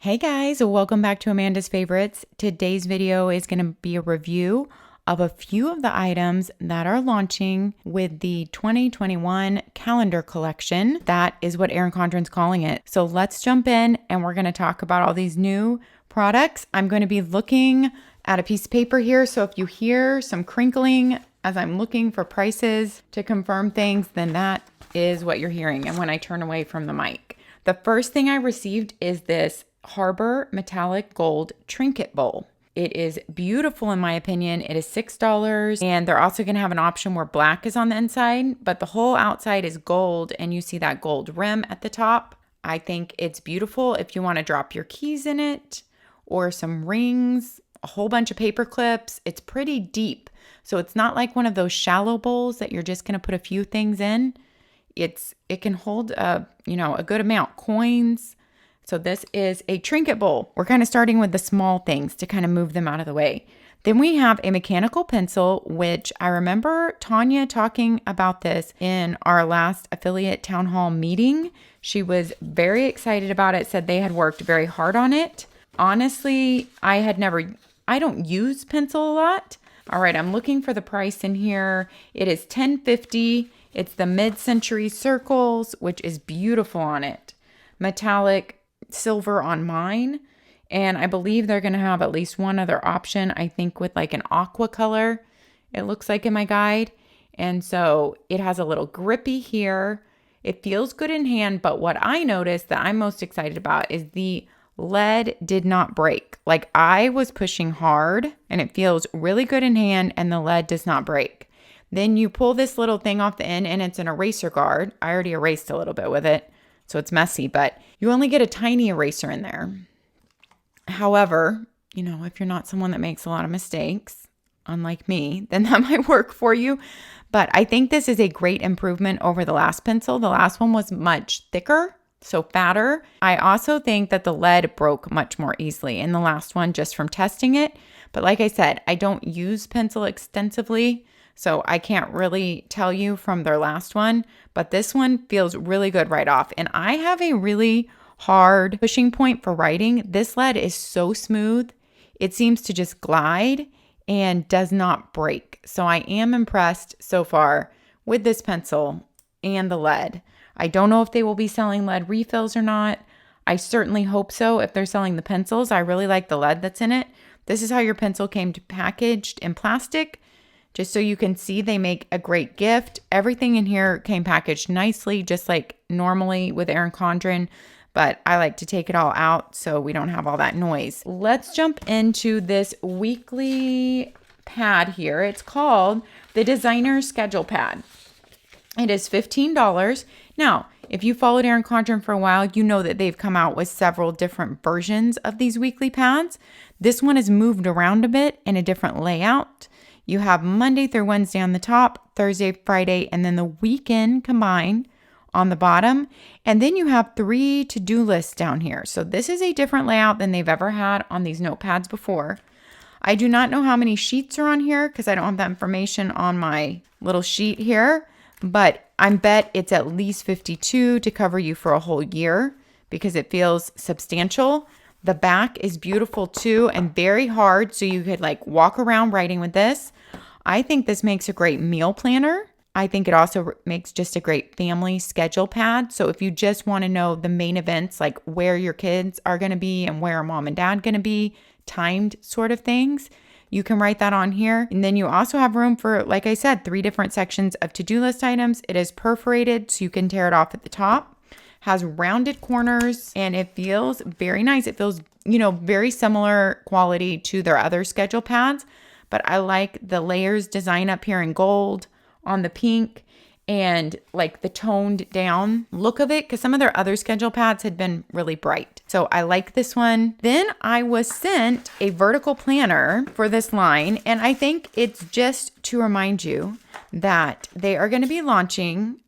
Hey guys, welcome back to Amanda's Favorites. Today's video is going to be a review of a few of the items that are launching with the 2021 calendar collection. That is what Erin Condren's calling it. So let's jump in and we're going to talk about all these new products. I'm going to be looking at a piece of paper here. So if you hear some crinkling as I'm looking for prices to confirm things, then that is what you're hearing. And when I turn away from the mic, the first thing I received is this Harbor Metallic Gold Trinket Bowl. It is beautiful in my opinion. It is $6 and they're also going to have an option where black is on the inside, but the whole outside is gold and you see that gold rim at the top. I think it's beautiful if you want to drop your keys in it or some rings, a whole bunch of paper clips. It's pretty deep. So it's not like one of those shallow bowls that you're just going to put a few things in. It can hold a good amount, coins. So this is a trinket bowl. We're kind of starting with the small things to kind of move them out of the way. Then we have a mechanical pencil, which I remember Tanya talking about this in our last affiliate town hall meeting. She was very excited about it, said they had worked very hard on it. Honestly, I don't use pencil a lot. All right, I'm looking for the price in here. It is $10.50. It's the mid-century circles, which is beautiful on it. Metallic silver on mine, and I believe they're going to have at least one other option, I think with like an aqua color, it looks like in my guide. And so it has a little grippy here. It feels good in hand, but what I noticed that I'm most excited about is the lead did not break. Like I was pushing hard and it feels really good in hand and the lead does not break. Then you pull this little thing off the end and it's an eraser guard. I already erased a little bit with it, so it's messy, but you only get a tiny eraser in there. However, if you're not someone that makes a lot of mistakes, unlike me, then that might work for you. But I think this is a great improvement over the last pencil. The last one was much thicker, so fatter. I also think that the lead broke much more easily in the last one just from testing it. But like I said, I don't use pencil extensively, so I can't really tell you from their last one, but this one feels really good right off. And I have a really hard pushing point for writing. This lead is so smooth. It seems to just glide and does not break. So I am impressed so far with this pencil and the lead. I don't know if they will be selling lead refills or not. I certainly hope so if they're selling the pencils. I really like the lead that's in it. This is how your pencil came packaged in plastic. Just so you can see, they make a great gift. Everything in here came packaged nicely, just like normally with Erin Condren, but I like to take it all out so we don't have all that noise. Let's jump into this weekly pad here. It's called the Designer Schedule Pad. It is $15. Now, if you followed Erin Condren for a while, you know that they've come out with several different versions of these weekly pads. This one is moved around a bit in a different layout. You have Monday through Wednesday on the top, Thursday, Friday, and then the weekend combined on the bottom. And then you have 3 to-do lists down here. So this is a different layout than they've ever had on these notepads before. I do not know how many sheets are on here because I don't have that information on my little sheet here, but I bet it's at least 52 to cover you for a whole year because it feels substantial. The back is beautiful too and very hard, so you could like walk around writing with this. I think this makes a great meal planner. I think it also makes just a great family schedule pad. So if you just want to know the main events, like where your kids are going to be and where mom and dad going to be, timed sort of things, you can write that on here. And then you also have room for, like I said, 3 different sections of to-do list items. It is perforated, so you can tear it off at the top. Has rounded corners and it feels very nice. It feels, very similar quality to their other schedule pads, but I like the layers design up here in gold on the pink and like the toned down look of it because some of their other schedule pads had been really bright. So I like this one. Then I was sent a vertical planner for this line, and I think it's just to remind you that they are going to be launching.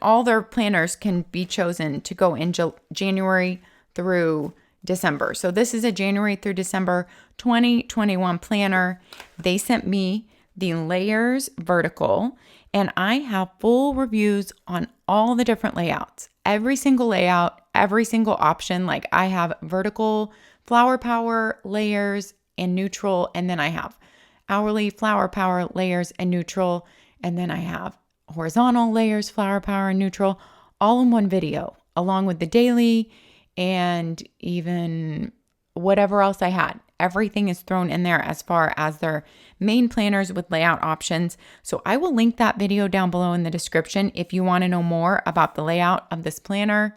All their planners can be chosen to go in January through December. So this is a January through December 2021 planner. They sent me the layers vertical, and I have full reviews on all the different layouts. Every single layout, every single option. Like I have vertical flower power layers and neutral, and then I have hourly flower power layers and neutral, and then I have horizontal layers, flower power and neutral, all in one video, along with the daily and even whatever else I had. Everything is thrown in there as far as their main planners with layout options. So I will link that video down below in the description if you want to know more about the layout of this planner.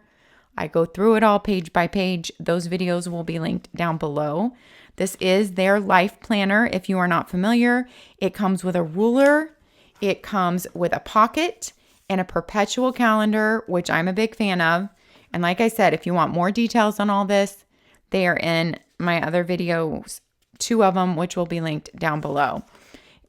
I go through it all page by page. Those videos will be linked down below. This is their life planner. If you are not familiar, it comes with a ruler, it comes with a pocket and a perpetual calendar, which I'm a big fan of. And like I said, if you want more details on all this, they are in my other videos, 2 of them, which will be linked down below.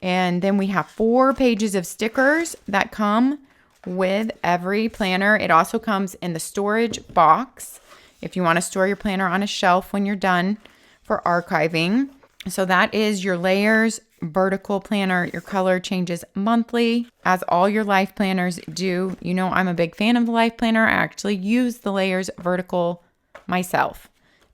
And then we have 4 pages of stickers that come with every planner. It also comes in the storage box if you want to store your planner on a shelf when you're done for archiving. So that is your layers vertical planner. Your color changes monthly, as all your life planners do. You know, I'm a big fan of the life planner. I actually use the layers vertical myself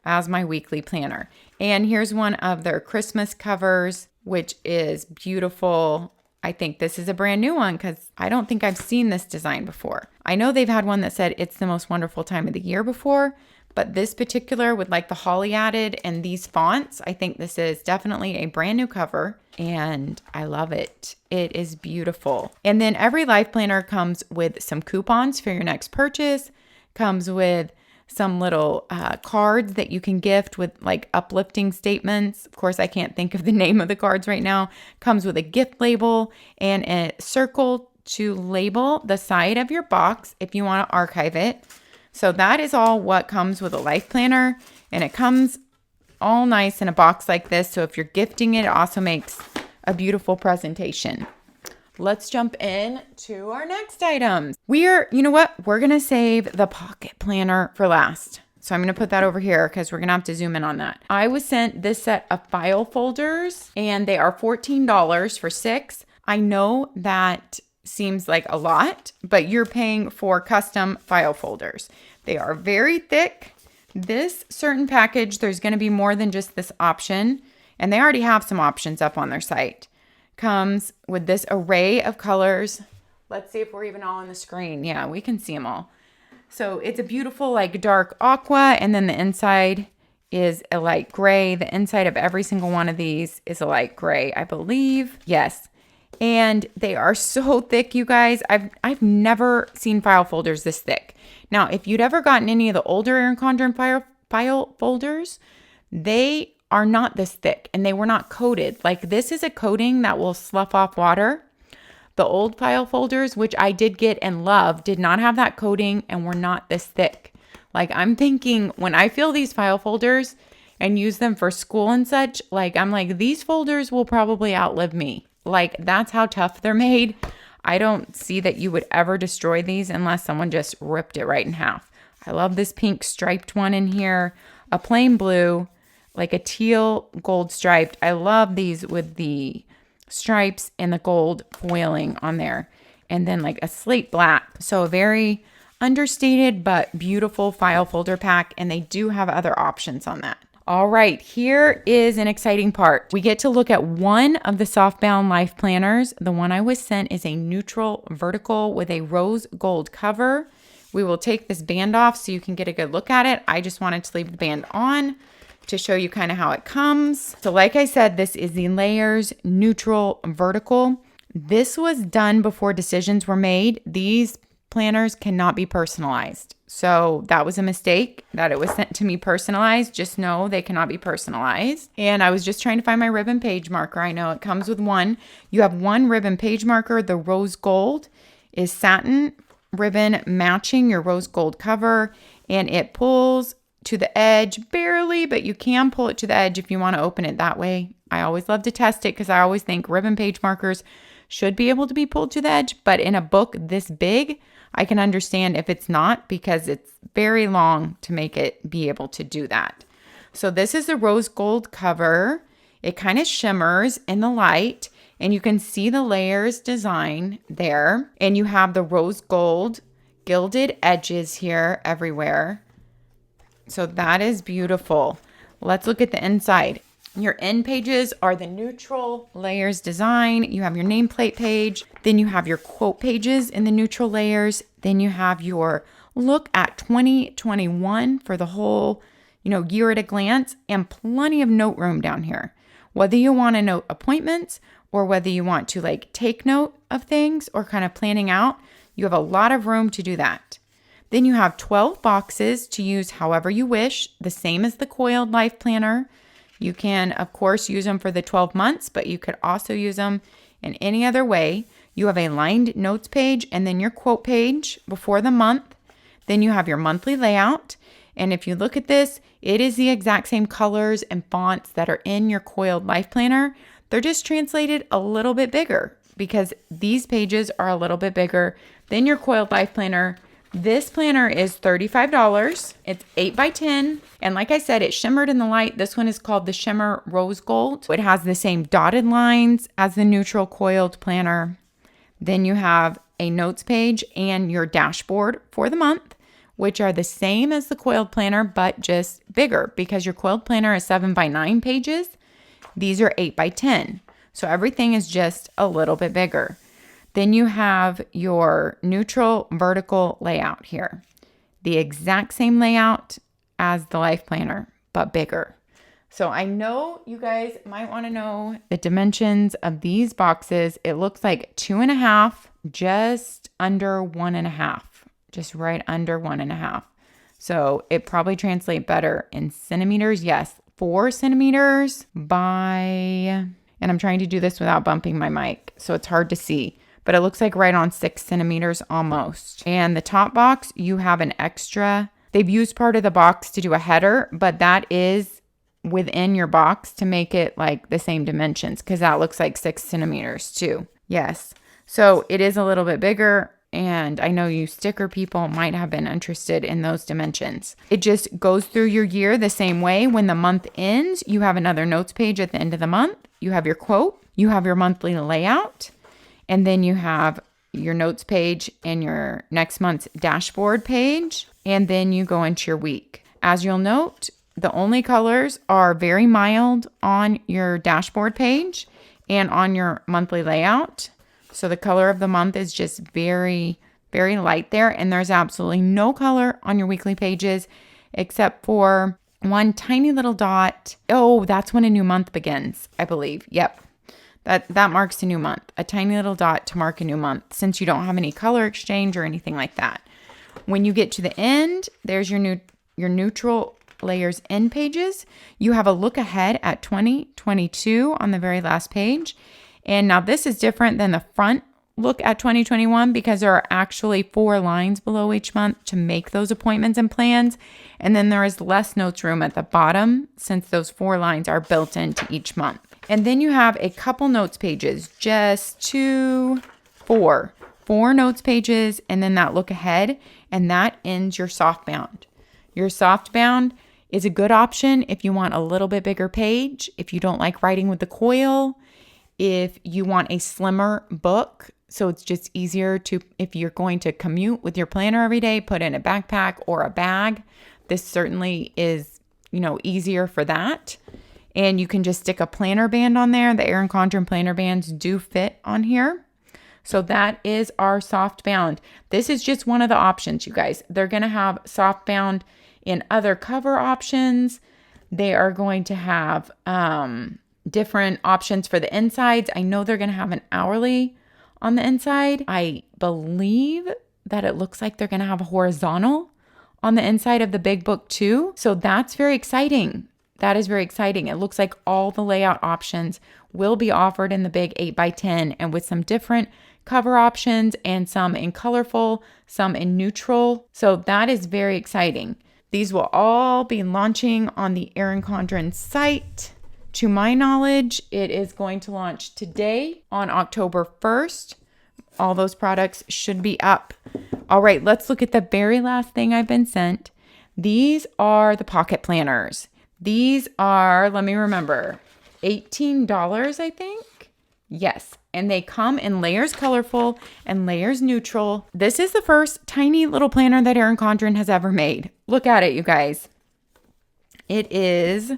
as my weekly planner. And here's one of their Christmas covers, which is beautiful. I think this is a brand new one because I don't think I've seen this design before. I know they've had one that said it's the most wonderful time of the year before, but this particular with like the holly added and these fonts, I think this is definitely a brand new cover and I love it. It is beautiful. And then every life planner comes with some coupons for your next purchase, comes with some little cards that you can gift with like uplifting statements. Of course, I can't think of the name of the cards right now. Comes with a gift label and a circle to label the side of your box if you want to archive it. So that is all what comes with a life planner, and it comes all nice in a box like this. So if you're gifting it, it also makes a beautiful presentation. Let's jump in to our next items. You know what? We're going to save the pocket planner for last. So I'm going to put that over here because we're going to have to zoom in on that. I was sent this set of file folders and they are $14 for 6. I know that seems like a lot, but you're paying for custom file folders. They are very thick. This certain package, there's going to be more than just this option, and they already have some options up on their site. Comes with this array of colors. Let's see if we're even all on the screen. Yeah, we can see them all. So it's a beautiful like dark aqua, and then the inside is a light gray. The inside of every single one of these is a light gray, I believe. Yes. And they are so thick, you guys. I've never seen file folders this thick. Now, if you'd ever gotten any of the older Erin Condren file folders, they are not this thick and they were not coated. Like this is a coating that will slough off water. The old file folders, which I did get and love, did not have that coating and were not this thick. Like I'm thinking when I feel these file folders and use them for school and such, like I'm like, these folders will probably outlive me. Like that's how tough they're made. I don't see that you would ever destroy these unless someone just ripped it right in half. I love this pink striped one in here, a plain blue, like a teal gold striped. I love these with the stripes and the gold foiling on there. And then like a slate black. So a very understated but beautiful file folder pack. And they do have other options on that. All right, here is an exciting part. We get to look at one of the Softbound life planners. The one I was sent is a neutral vertical with a rose gold cover. We will take this band off so you can get a good look at it. I just wanted to leave the band on to show you kind of how it comes. So like I said, this is the layers neutral vertical. This was done before decisions were made. These planners cannot be personalized. So that was a mistake that it was sent to me personalized. Just know they cannot be personalized. And I was just trying to find my ribbon page marker. I know it comes with one. You have one ribbon page marker. The rose gold is satin ribbon matching your rose gold cover, and it pulls to the edge barely, but you can pull it to the edge if you want to open it that way. I always love to test it because I always think ribbon page markers should be able to be pulled to the edge, but in a book this big, I can understand if it's not because it's very long to make it be able to do that. So this is the rose gold cover. It kind of shimmers in the light and you can see the layers design there. And you have the rose gold gilded edges here everywhere. So that is beautiful. Let's look at the inside. Your end pages are the neutral layers design. You have your nameplate page. Then you have your quote pages in the neutral layers. Then you have your look at 2021 for the whole, year at a glance, and plenty of note room down here. Whether you want to note appointments or whether you want to take note of things or kind of planning out, you have a lot of room to do that. Then you have 12 boxes to use however you wish, the same as the coiled life planner. You can, of course, use them for the 12 months, but you could also use them in any other way. You have a lined notes page and then your quote page before the month. Then you have your monthly layout. And if you look at this, it is the exact same colors and fonts that are in your coiled life planner. They're just translated a little bit bigger because these pages are a little bit bigger than your coiled life planner. This planner is $35. It's 8x10. And like I said, it shimmered in the light. This one is called the Shimmer Rose Gold. It has the same dotted lines as the neutral coiled planner. Then you have a notes page and your dashboard for the month, which are the same as the coiled planner, but just bigger because your coiled planner is 7x9 pages. These are 8x10. So everything is just a little bit bigger. Then you have your neutral vertical layout here. The exact same layout as the life planner, but bigger. So I know you guys might want to know the dimensions of these boxes. It looks like 2.5, just under 1.5, just right under 1.5. So it probably translates better in centimeters. Yes, 4 centimeters by, and I'm trying to do this without bumping my mic, so it's hard to see. But it looks like right on 6 centimeters almost. And the top box, you have an extra. They've used part of the box to do a header, but that is within your box to make it the same dimensions because that looks like 6 centimeters too. Yes. So it is a little bit bigger. And I know you sticker people might have been interested in those dimensions. It just goes through your year the same way. When the month ends, you have another notes page at the end of the month. You have your quote. You have your monthly layout. And then you have your notes page and your next month's dashboard page. And then you go into your week. As you'll note, the only colors are very mild on your dashboard page and on your monthly layout. So the color of the month is just very, very light there. And there's absolutely no color on your weekly pages except for one tiny little dot. Oh, that's when a new month begins, I believe. Yep. That marks a new month, a tiny little dot to mark a new month since you don't have any color exchange or anything like that. When you get to the end, there's your neutral layers end pages. You have a look ahead at 2022 on the very last page. And now this is different than the front look at 2021 because there are actually 4 lines below each month to make those appointments and plans. And then there is less notes room at the bottom since those 4 lines are built into each month. And then you have a couple notes pages, just 4 notes pages, and then that look ahead, and that ends your softbound. Your softbound is a good option if you want a little bit bigger page, if you don't like writing with the coil, if you want a slimmer book, so it's just easier to, if you're going to commute with your planner every day, put in a backpack or a bag. This certainly is, easier for that. And you can just stick a planner band on there. The Erin Condren planner bands do fit on here. So that is our softbound. This is just one of the options, you guys. They're going to have softbound in other cover options. They are going to have different options for the insides. I know they're going to have an hourly on the inside. I believe that it looks like they're going to have a horizontal on the inside of the big book too. So that's very exciting. That is very exciting. It looks like all the layout options will be offered in the big 8x10 and with some different cover options and some in colorful, some in neutral. So that is very exciting. These will all be launching on the Erin Condren site. To my knowledge, it is going to launch today on October 1st. All those products should be up. All right, let's look at the very last thing I've been sent. These are the pocket planners. These are, let me remember, $18, I think. Yes, and they come in layers colorful and layers neutral. This is the first tiny little planner that Erin Condren has ever made. Look at it, you guys. It is,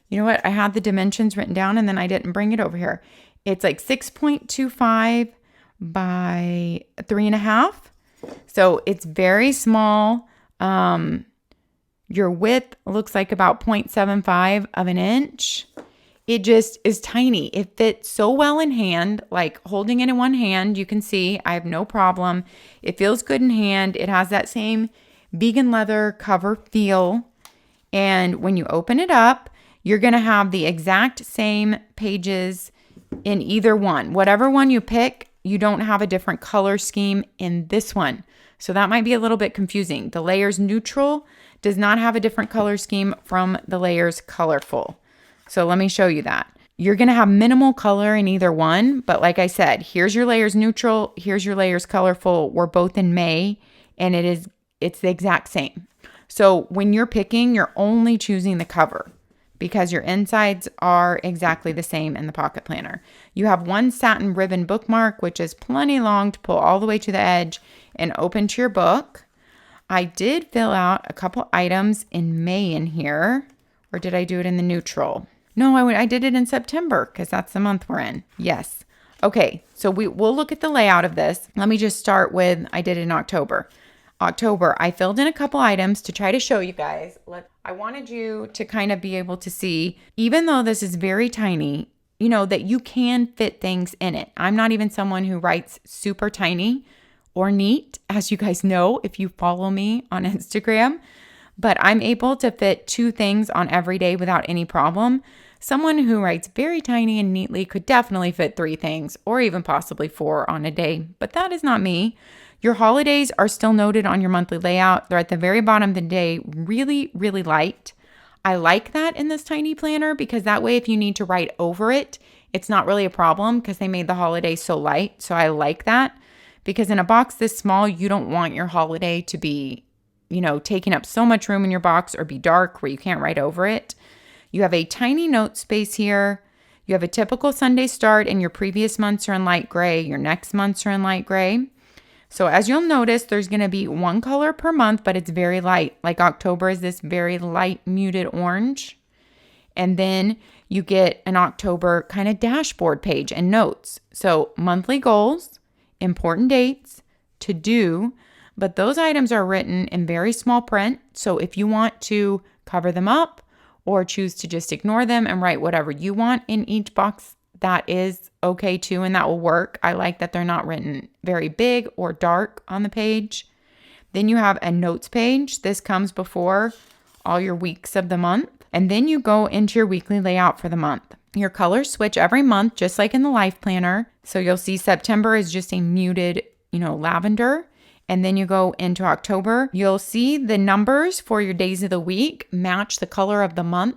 you know what? I had the dimensions written down and then I didn't bring it over here. It's like 6.25 by 3.5. So it's very small. Your width looks like about 0.75 of an inch. It just is tiny. It fits so well in hand, like holding it in one hand, you can see I have no problem. It feels good in hand. It has that same vegan leather cover feel. And when you open it up, you're going to have the exact same pages in either one. Whatever one you pick, you don't have a different color scheme in this one. So that might be a little bit confusing. The Layers Neutral does not have a different color scheme from the Layers Colorful. So let me show you that. You're going to have minimal color in either one. But like I said, here's your Layers Neutral. Here's your Layers Colorful. We're both in May and it's the exact same. So when you're picking, you're only choosing the cover because your insides are exactly the same in the pocket planner. You have one satin ribbon bookmark, which is plenty long to pull all the way to the edge and open to your book. I did fill out a couple items in May in here, or did I do it in the neutral? No, I did it in September because that's the month we're in. Yes. Okay, so we'll look at the layout of this. Let me just start with, I did it in October. I filled in a couple items to try to show you guys. I wanted you to kind of be able to see, even though this is very tiny, you know, that you can fit things in it. I'm not even someone who writes super tiny or neat, as you guys know if you follow me on Instagram, but I'm able to fit 2 things on every day without any problem. Someone who writes very tiny and neatly could definitely fit 3 things or even possibly 4 on a day, but that is not me. Your holidays are still noted on your monthly layout. They're at the very bottom of the day, really, really light. I like that in this tiny planner because that way if you need to write over it, it's not really a problem because they made the holiday so light. So I like that because in a box this small, you don't want your holiday to be, you know, taking up so much room in your box or be dark where you can't write over it. You have a tiny note space here. You have a typical Sunday start and your previous months are in light gray. Your next months are in light gray. So as you'll notice, there's going to be 1 color per month, but it's very light. Like October is this very light muted orange. And then you get an October kind of dashboard page and notes. So monthly goals, important dates, to do, but those items are written in very small print. So if you want to cover them up or choose to just ignore them and write whatever you want in each box, that is okay too, and that will work. I like that they're not written very big or dark on the page. Then you have a notes page. This comes before all your weeks of the month. And then you go into your weekly layout for the month. Your colors switch every month, just like in the Life Planner. So you'll see September is just a muted, lavender. And then you go into October. You'll see the numbers for your days of the week match the color of the month.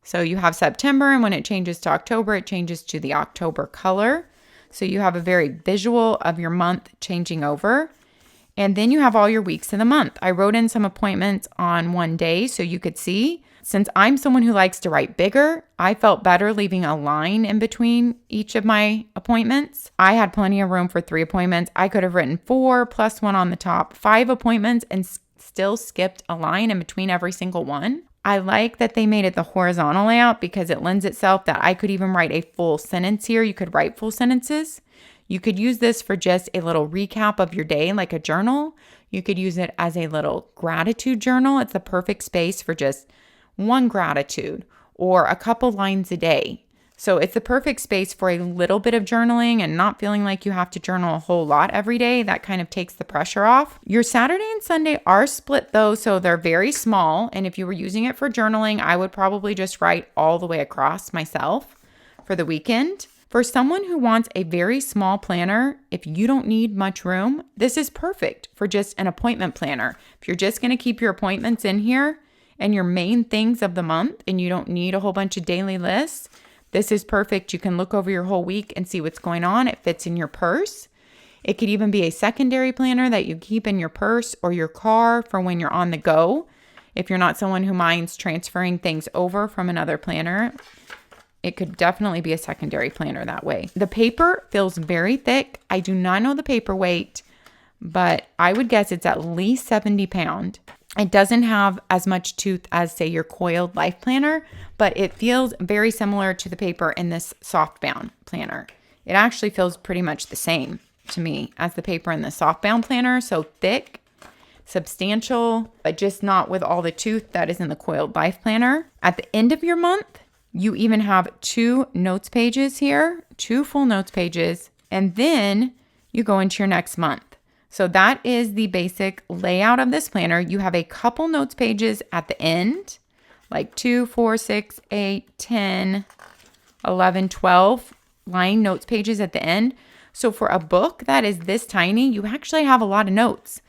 So you have September, and when it changes to October, it changes to the October color. So you have a very visual of your month changing over. And then you have all your weeks of the month. I wrote in some appointments on one day so you could see. Since I'm someone who likes to write bigger, I felt better leaving a line in between each of my appointments. I had plenty of room for 3 appointments. I could have written 4 plus 1 on the top, 5 appointments, and still skipped a line in between every single one. I like that they made it the horizontal layout because it lends itself that I could even write a full sentence here. You could write full sentences. You could use this for just a little recap of your day, like a journal. You could use it as a little gratitude journal. It's the perfect space for just one gratitude or a couple lines a day. So it's the perfect space for a little bit of journaling and not feeling like you have to journal a whole lot every day. That kind of takes the pressure off. Your Saturday and Sunday are split though, so they're very small. And if you were using it for journaling, I would probably just write all the way across myself for the weekend. For someone who wants a very small planner, if you don't need much room, this is perfect for just an appointment planner. If you're just going to keep your appointments in here and your main things of the month and you don't need a whole bunch of daily lists, this is perfect. You can look over your whole week and see what's going on. It fits in your purse. It could even be a secondary planner that you keep in your purse or your car for when you're on the go. If you're not someone who minds transferring things over from another planner, it could definitely be a secondary planner that way. The paper feels very thick. I do not know the paper weight, but I would guess it's at least 70 pounds. It doesn't have as much tooth as, say, your coiled life planner, but it feels very similar to the paper in this Softbound planner. It actually feels pretty much the same to me as the paper in the Softbound planner. So thick, substantial, but just not with all the tooth that is in the coiled life planner. At the end of your month, you even have 2 notes pages here, 2 full notes pages, and then you go into your next month. So that is the basic layout of this planner. You have a couple notes pages at the end, like 2, 4, 6, 8, 10, 11, 12 line notes pages at the end. So for a book that is this tiny, you actually have a lot of notes,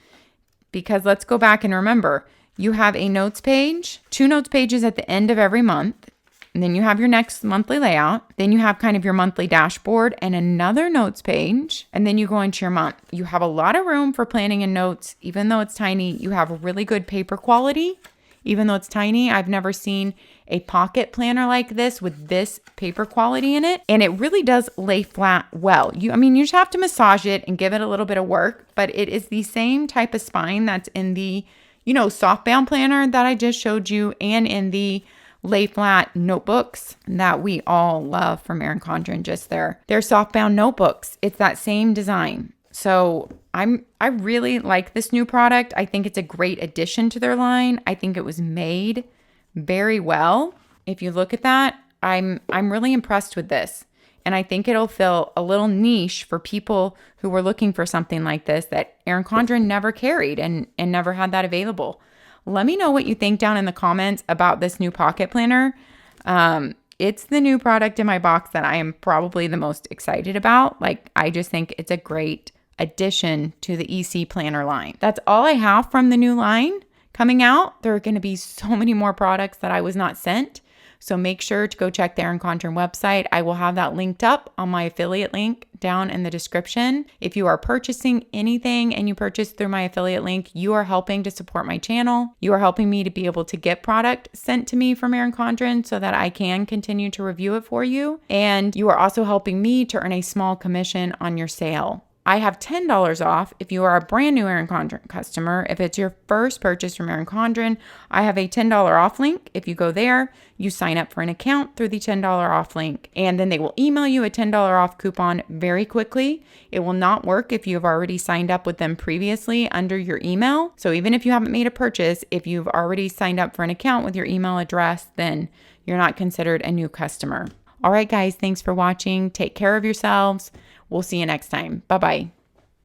because let's go back and remember, you have a notes page, 2 notes pages at the end of every month. And then you have your next monthly layout. Then you have kind of your monthly dashboard and another notes page. And then you go into your month. You have a lot of room for planning and notes. Even though it's tiny, you have really good paper quality. Even though it's tiny, I've never seen a pocket planner like this with this paper quality in it. And it really does lay flat well. You just have to massage it and give it a little bit of work. But it is the same type of spine that's in the, Softbound planner that I just showed you, and in the lay flat notebooks that we all love from Erin Condren, just their Softbound notebooks. It's that same design. So I really like this new product. I think it's a great addition to their line. I think it was made very well. If you look at that, I'm really impressed with this. And I think it'll fill a little niche for people who were looking for something like this that Erin Condren never carried and never had that available. Let me know what you think down in the comments about this new pocket planner. It's the new product in my box that I am probably the most excited about. I just think it's a great addition to the EC planner line. That's all I have from the new line coming out. There are going to be so many more products that I was not sent. So make sure to go check the Erin Condren website. I will have that linked up on my affiliate link down in the description. If you are purchasing anything and you purchase through my affiliate link, you are helping to support my channel. You are helping me to be able to get product sent to me from Erin Condren so that I can continue to review it for you. And you are also helping me to earn a small commission on your sale. I have $10 off if you are a brand new Erin Condren customer. If it's your first purchase from Erin Condren, I have a $10 off link. If you go there, you sign up for an account through the $10 off link, and then they will email you a $10 off coupon very quickly. It will not work if you have already signed up with them previously under your email. So even if you haven't made a purchase, if you've already signed up for an account with your email address, then you're not considered a new customer. All right, guys, thanks for watching. Take care of yourselves. We'll see you next time. Bye-bye.